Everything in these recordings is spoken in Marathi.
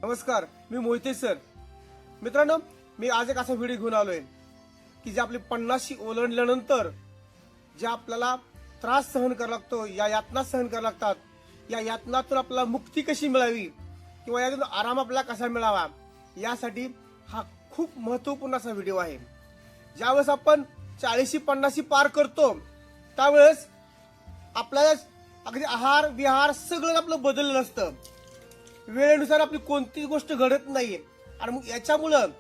नमस्कार, मी मोहिते सर. मित्रांनो, मी आज एक असा व्हिडिओ घेऊन आलोय की जे आपली 50शी ओलांडल्यानंतर जे आपल्याला त्रास सहन करावा लागतो, या यातना सहन कराव्या लागतात, या यातनातून आपल्याला मुक्ती कशी मिळावी किंवा यातून आराम आपल्याला कसा मिळावा, यासाठी हा खूप महत्वपूर्ण असा व्हिडिओ आहे. ज्यावेळेस आपण 40-50 पार करतो त्यावेळेस आपल्याला अगदी आहार विहार सगळं आपलं बदललेलं असतं. वेळेनुसार आपली कोणतीच गोष्ट घडत नाहीये आणि मग याच्यामुळं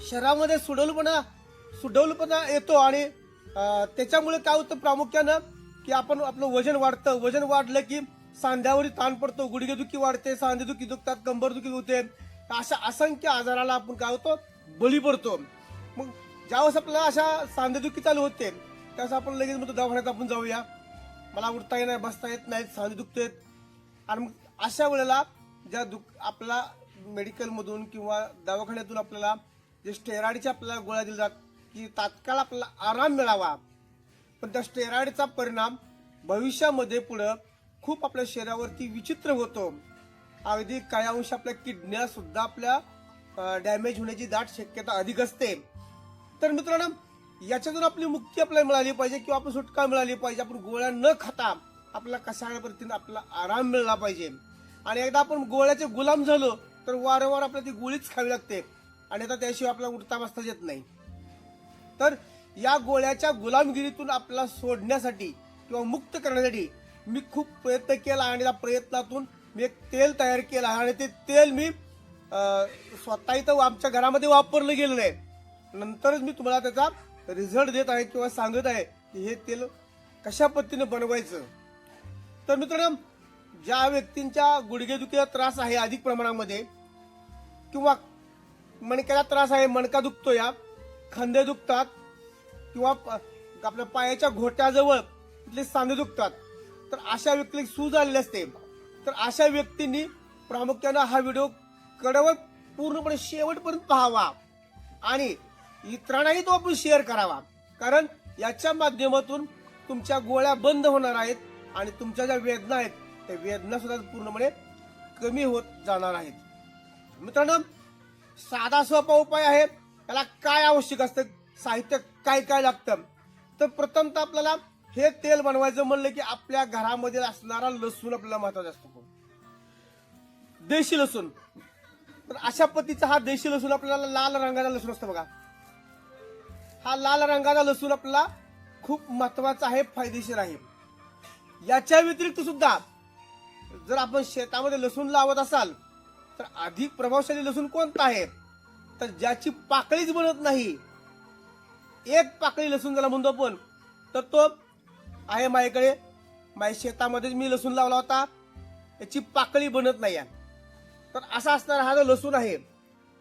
शरीरामध्ये सुडौलपणा येतो आणि त्याच्यामुळे काय होतं प्रामुख्यानं की आपण आपलं वजन वाढतं. वजन वाढलं की सांध्यावरील ताण पडतो, गुडघेदुखी वाढते, सांधेदुखी दुखतात, कंबरदुखी होते. अशा असंख्य आजाराला आपण काय होतो बळी पडतो. मग ज्यावेळेस आपल्याला अशा सांधेदुखी चालू होते त्यावेळेस आपण लगेच म्हणतो दवाखान्यात आपण जाऊया, मला उठता येत नाही, बसता येत नाही, सांधे दुखतेत. आणि मग अशा वेळेला आपल्याला मेडिकलमधून किंवा दवाखान्यातून आपल्याला जे स्टेरॉइडच्या आपल्याला गोळ्या दिल्या जातात की तात्काळ आपल्याला आराम मिळावा, पण त्या स्टेरॉइडचा परिणाम भविष्यामध्ये पुढे खूप आपल्या शरीरावरती विचित्र होतो. अगदी काही अंश आपल्या किडन्या सुद्धा आपल्या डॅमेज होण्याची दाट शक्यता अधिक असते. तर मित्रांनो, याच्यातून आपली मुक्ती आपल्याला मिळाली पाहिजे किंवा आपण सुटका मिळाली पाहिजे. आपण गोळ्या न खाता आपल्याला कशा पद्धतीने आपल्याला आराम मिळाला पाहिजे. आणि एकदा आपण गोळ्याचे गुलाम झालो तर वारंवार आपल्याला ती गोळीच खावी लागते आणि आता त्याशिवाय आपल्याला उठता बसता येत नाही. तर या गोळ्याच्या गुलामगिरीतून आपल्याला सोडण्यासाठी किंवा मुक्त करण्यासाठी मी खूप प्रयत्न केला आणि त्या प्रयत्नातून मी एक तेल तयार केलं आहे आणि ते तेल मी स्वतः इथं आमच्या घरामध्ये वापरलं गेलेलं आहे. नंतरच मी तुम्हाला त्याचा रिझल्ट देत आहे किंवा सांगत आहे की हे तेल कशा पद्धतीने बनवायचं. तर मित्रांनो, ज्या व्यक्तींच्या गुडघेदुखीचा त्रास आहे अधिक प्रमाणामध्ये किंवा मणक्याला त्रास आहे, मणका दुखतो, या खांदे दुखतात किंवा आपल्या पायाच्या घोट्याजवळ तिथले सांधे दुखतात, तर अशा व्यक्तीला सूज आलेली असते. तर अशा व्यक्तींनी प्रामुख्यानं हा व्हिडिओ कडवर पूर्णपणे शेवटपर्यंत पाहावा आणि इतरांनाही तो आपण शेअर करावा, कारण याच्या माध्यमातून तुमच्या गोळ्या बंद होणार आहेत आणि तुमच्या ज्या वेदना आहेत त्या वेदना सुद्धा पूर्णपणे कमी होत जाणार आहेत. मित्रांनो, साधा सोपा उपाय आहे. त्याला काय आवश्यक असतं, साहित्य काय काय लागतं, तर प्रथमतः आपल्याला हे तेल बनवायचं म्हणलं की आपल्या घरामध्ये असणारा लसूण आपल्याला महत्वाचा असतो, देशी लसूण. तर अशा पद्धतीचा हा देशी लसूण आपल्याला लाल रंगाचा लसूण असतो बघा. हा लाल रंगाचा लसूण आपल्याला खूप महत्वाचा आहे, फायदेशीर आहे. याच्या व्यतिरिक्त सुद्धा जर आपण शेतामध्ये लसूण लावत असाल तर अधिक प्रभावशाली लसूण कोणता आहे, तर ज्याची पाकळीच बनत नाही. एक पाकळी लसूण ज्याला म्हणतो आपण, तर तो आहे माझ्याकडे. माझ्या शेतामध्येच मी लसूण लावला होता, याची पाकळी बनत नाही. तर असा असणारा हा जो लसूण आहे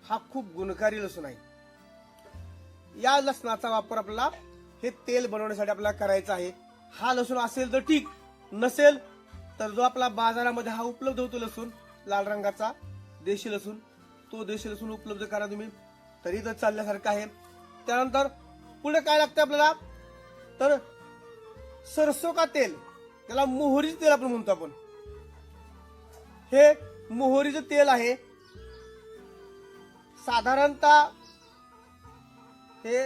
हा खूप गुणकारी लसूण आहे. या लसणाचा वापर आपल्याला हे तेल बनवण्यासाठी आपल्याला करायचा आहे. हा लसूण असेल तर ठीक, नसेल तर जो आपला बाजारामध्ये हा उपलब्ध होतो लसूण लाल रंगाचा देशी लसूण, तो देशी लसूण उपलब्ध करा तुम्ही, तरी तर चालण्यासारखं आहे. त्यानंतर पुढे काय लागतं आपल्याला, तर सरसो का तेल, त्याला मोहरीचं तेल आपण म्हणतो आपण. हे मोहरीचं तेल आहे. साधारणतः हे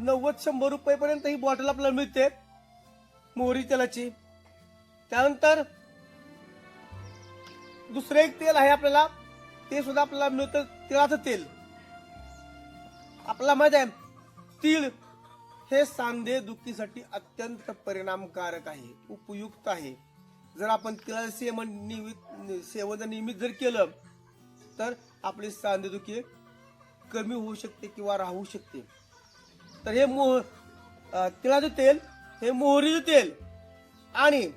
90-100 रुपयेपर्यंत ही बॉटल आपल्याला मिळते मोहरी तेलाची. त्यानंतर दुसरं एक तेल आहे आपल्याला, ते सुद्धा आपल्याला मिळतं, तिळाचं तेल. आपल्याला माहित आहे तीळ हे सांधे दुखीसाठी अत्यंत परिणामकारक आहे, उपयुक्त आहे. जर आपण तिळाचं सेवन नियमित जर केलं तर आपली सांधेदुखी कमी होऊ शकते किंवा राहू शकते. तर हे तिळाचं तेल, हे मोहरीचं तेल आणि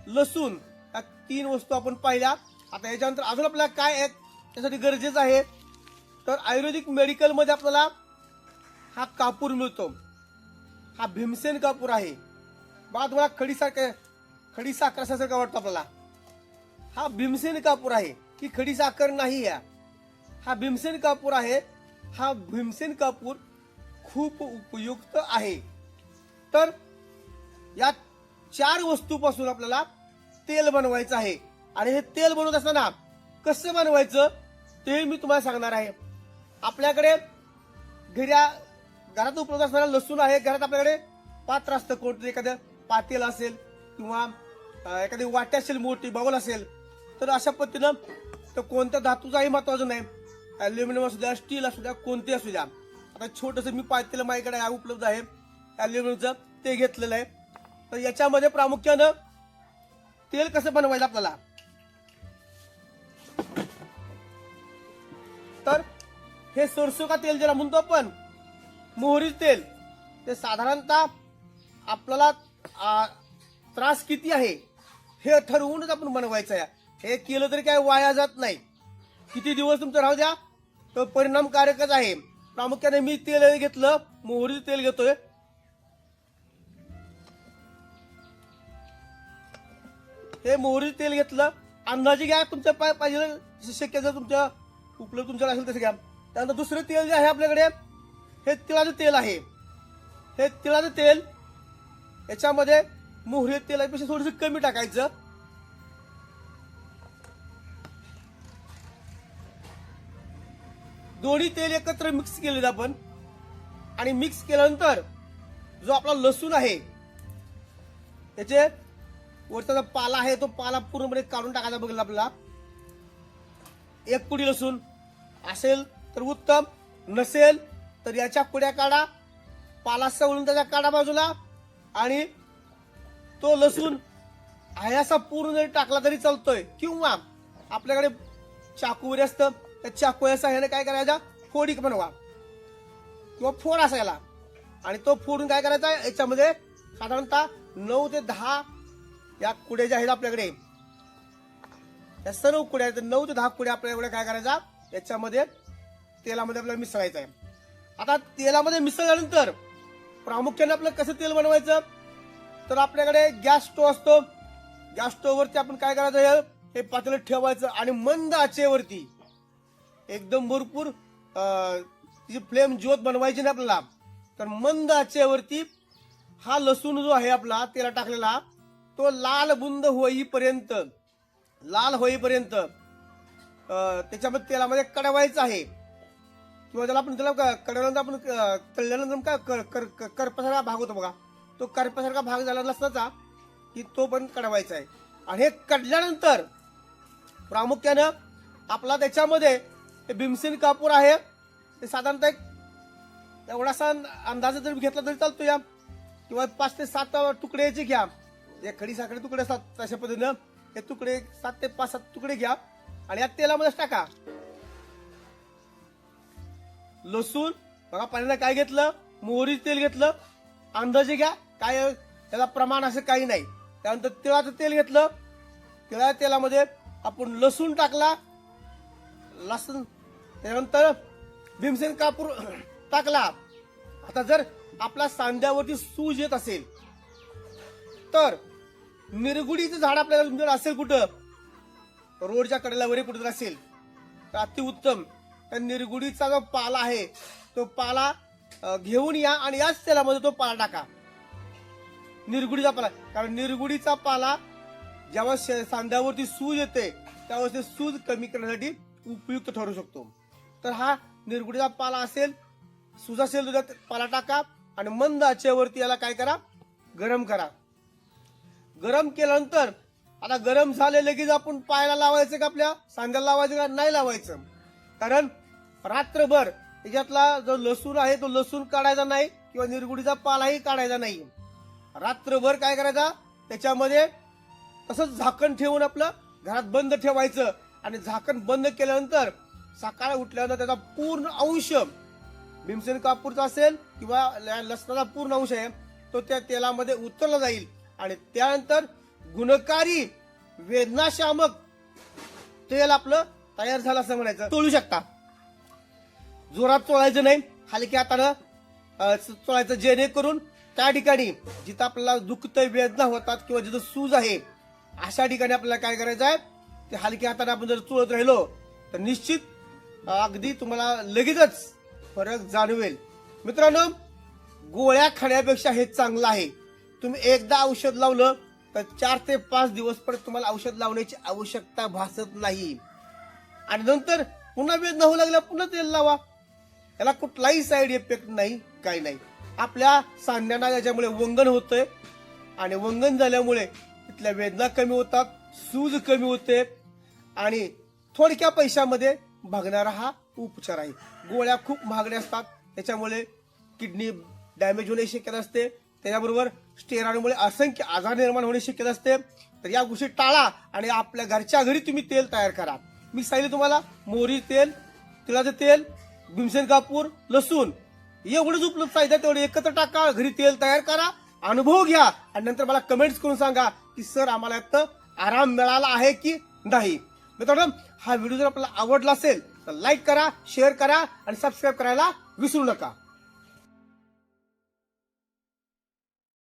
लसूण, या 3 वस्तू आपण पाहिल्या. आता याच्यानंतर अजून आपल्याला काय आहे त्यासाठी गरजेचं आहे, तर आयुर्वेदिक मेडिकल मध्ये आपल्याला हा कापूर मिळतो. हा भीमसेन कापूर आहे बघा. तुम्हाला खडी साखर सारखा वाटतो आपल्याला, हा भीमसेन कापूर आहे की खडी साखर नाही. हा भीमसेन कापूर आहे. हा भीमसेन कापूर खूप उपयुक्त आहे. तर या 4 वस्तूपासून आपल्याला तेल बनवायचं आहे. आणि हे तेल बनवत असताना कसं बनवायचं ते मी तुम्हाला सांगणार आहे. आपल्याकडे घरात उपलब्ध असणारा लसूण आहे. घरात आपल्याकडे पात्र असतं, कोणतं एखादं पातेल असेल किंवा एखादी वाटी असेल, मोठी बाउल असेल, तर अशा पद्धतीनं तर कोणत्या धातूचाही महत्वाचं नाही, अल्युमिनियम असू द्या, स्टील असू द्या, कोणते असू द्या. आता छोटंसं मी पातेल माझ्याकडे उपलब्ध आहे अल्युमिनियमचं, ते घेतलेलं आहे. तर याच्यामध्ये प्रामुख्यानं तेल कसं बनवायचं आपल्याला, तर हे सरसो का तेल ज्याला म्हणतो आपण, मोहरीचं तेल, ते साधारणतः आपल्याला त्रास किती आहे हे ठरवूनच आपण बनवायचं आहे. हे केलं तरी काय वाया जात नाही, किती दिवस तुमचं राहू द्या, तो परिणामकारकच आहे. प्रामुख्याने मी तेल घेतलं, मोहरीचं तेल घेतोय. हे मोहरीचं तेल घेतलं, अंदाजे घ्या तुमच्या पाहिजे शक्य जर तुमच्या उपलब्ध तुमच्याकडे असेल तसं घ्या. त्यानंतर दुसरं तेल जे आहे आपल्याकडे, हे तिळाचं तेल आहे. हे तिळाचं तेल याच्यामध्ये मोहरी तेलापेक्षा थोडंसं कमी टाकायचं. दोन्ही तेल एकत्र मिक्स केलेलं आपण, आणि मिक्स केल्यानंतर जो आपला लसूण आहे त्याचे वरचा जो पाला आहे तो पाला पूर्णपणे काढून टाकायचा. बघितलं आपल्याला, एक कुडी लसूण असेल तर उत्तम, नसेल तर याच्या कुड्या काढा, पाला सवळून त्याच्या काढा बाजूला, आणि तो लसूण आहे असा पूर्ण जरी टाकला तरी चालतोय. किंवा आपल्याकडे चाकू वगैरे असतं, त्या चाकूच्या साह्याने काय करायचा, फोडी बनवा किंवा फोड असायला, आणि तो फोडून काय करायचा, याच्यामध्ये साधारणतः 9 ते 10 या कुड्या ज्या आहेत आपल्याकडे, या सर्व कुड्या 9 ते 10 कुड्या आपल्याकडे काय करायचा, याच्यामध्ये तेलामध्ये आपल्याला मिसळायचं आहे. आता तेलामध्ये मिसळल्यानंतर प्रामुख्याने आपल्याला कसं तेल बनवायचं, तर आपल्याकडे गॅस स्टोव्ह असतो. गॅस स्टोव्हवरती आपण काय करायचं, हे पातेलं ठेवायचं आणि मंद आचेवरती एकदम भरपूर तिची फ्लेम ज्योत बनवायची नाही आपल्याला, तर मंद आचेवरती हा लसूण जो आहे आपला तेला टाकलेला, तो लाल बुंद होईपर्यंत त्याच्यामध्ये तेलामध्ये कडवायचं आहे. किंवा त्याला आपण कडवल्यानंतर आपण तळल्यानंतर काय करपासारखा भाग होतो बघा, तो करपासारखा भाग झाला लसणाचा की तो पण कडवायचा आहे. आणि हे कडल्यानंतर प्रामुख्यानं आपला त्याच्यामध्ये भीमसेन कापूर आहे, ते साधारणतः एक एवढासा अंदाज जर घेतला तरी चालतो या, किंवा 5 ते 7 तुकडे याचे घ्या. एक खडी साखळी तुकडे असतात तशा पद्धतीनं हे तुकडे 7 ते 5-7 तुकडे घ्या आणि या तेलामध्येच टाका. लसूण बघा, पाण्याला काय घेतलं, मोहरीचं तेल घेतलं, अंदाजे घ्या, काय त्याला प्रमाण असं काही नाही. त्यानंतर तिळाचं तेल घेतलं, तिळाच्या तेलामध्ये आपण लसूण टाकला, लसूण त्यानंतर भीमसेन कापूर टाकला. आता जर आपल्या सांध्यावरती सूज येत असेल तर निरगुडीचं झाड आपल्याला तुमच्याकडे असेल, कुठं रोडच्या कडेला वगैरे कुठं असेल तर अतिउत्तम. त्या निरगुडीचा जो पाला आहे तो पाला घेऊन या आणि याच तेलामध्ये तो पाला टाका, निरगुडीचा पाला. कारण निरगुडीचा पाला जेव्हा सांध्यावरती सूज येते त्यावेळेस ते सूज कमी करण्यासाठी उपयुक्त ठरू शकतो. तर हा निरगुडीचा पाला असेल, सूज असेल तर पाला टाका आणि मंद आचेवरती याला काय करा, गरम करा. गरम केल्यानंतर आता गरम झाले लगेच आपण पायाला लावायचं का, आपल्या सांध्याला लावायचं का, नाही लावायचं. कारण रात्रभर त्याच्यातला जो लसूण आहे तो लसूण काढायचा नाही किंवा निरगुडीचा पालाही काढायचा नाही. रात्रभर काय करायचा, त्याच्यामध्ये तसंच झाकण ठेवून आपलं घरात बंद ठेवायचं. आणि झाकण बंद केल्यानंतर सकाळी उठल्यानंतर त्याचा पूर्ण अंश भीमसेन कापूरचा असेल किंवा लसणाचा पूर्ण अंश आहे तो त्या तेलामध्ये उतरला जाईल. आणि त्यानंतर गुणकारी वेदनाशामक तेल आपलं तयार झालं असं म्हणायचं. चोळू शकता, जोरात चोळायचं नाही, हलक्या हातानं चोळायचं, जेणेकरून त्या ठिकाणी जिथं आपल्याला दुखतंय, वेदना होतात किंवा जिथं सूज आहे अशा ठिकाणी आपल्याला काय करायचं आहे, ते हलक्या हाताने आपण जर चोळत राहिलो तर निश्चित अगदी तुम्हाला लगेचच फरक जाणवेल. मित्रांनो, गोळ्या खाण्यापेक्षा हे चांगलं आहे. तुम्ही एकदा औषध लावलं तर 4 ते 5 दिवस परत तुम्हाला औषध लावण्याची आवश्यकता भासत नाही. आणि नंतर पुन्हा वेदना होऊ लागल्या पुन्हा तेल लावा. याला कुठलाही साईड इफेक्ट नाही, काही नाही. आपल्या सांध्यांना याच्यामुळे वंगण होतंय आणि वंगण झाल्यामुळे तिथल्या वेदना कमी होतात, सूज कमी होते आणि थोडक्या पैशामध्ये भागणारा हा उपचार आहे. गोळ्या खूप महागड्या असतात, त्याच्यामुळे किडनी डॅमेज होण्याची शक्यता असते. त्याच्याबरोबर स्टेरॉइडमुळे असंख्य आजार निर्माण होण्याची शक्यता असते. तर या गोष्टी टाळा आणि आपल्या घरच्या घरी तुम्ही तेल तयार करा. मी सांगितलं तुम्हाला मोहरी तेल, तिळाचं तेल, भीमसेन कापूर, लसूण एवढंच उपलब्ध आहे. तेवढे एकत्र टाका, घरी तेल तयार करा, अनुभव घ्या आणि नंतर मला कमेंट्स करून सांगा की सर आम्हाला यात आराम मिळाला आहे की नाही. मित्रांनो, हा व्हिडिओ जर आपल्याला आवडला असेल तर लाईक करा, शेअर करा आणि सबस्क्राईब करायला विसरू नका.